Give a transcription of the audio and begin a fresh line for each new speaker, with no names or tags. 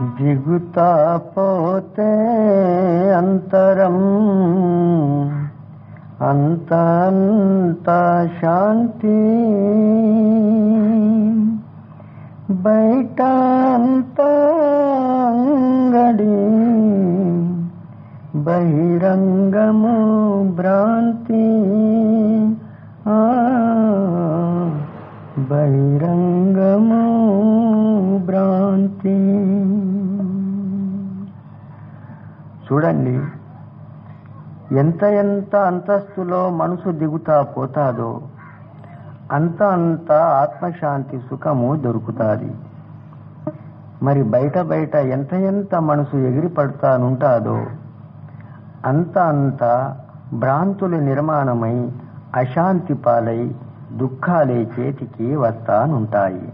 దిగుతా పోతే అంతరం అంత శాంతి, బయట అంత అంగడి, బహిరంగము భ్రాంతి, బహిరంగము భ్రాంతి. చూడండి, ఎంత ఎంత అంతస్తులో మనసు దిగుతా పోతాదో అంత అంత ఆత్మశాంతి సుఖము దొరుకుతాది. మరి బయట బయట ఎంత ఎంత మనసు ఎగిరి పడతానుంటాదో అంత అంత భ్రాంతులు నిర్మాణమై అశాంతి పాలై దుఃఖాలే చేతికి వస్తానుంటాయి.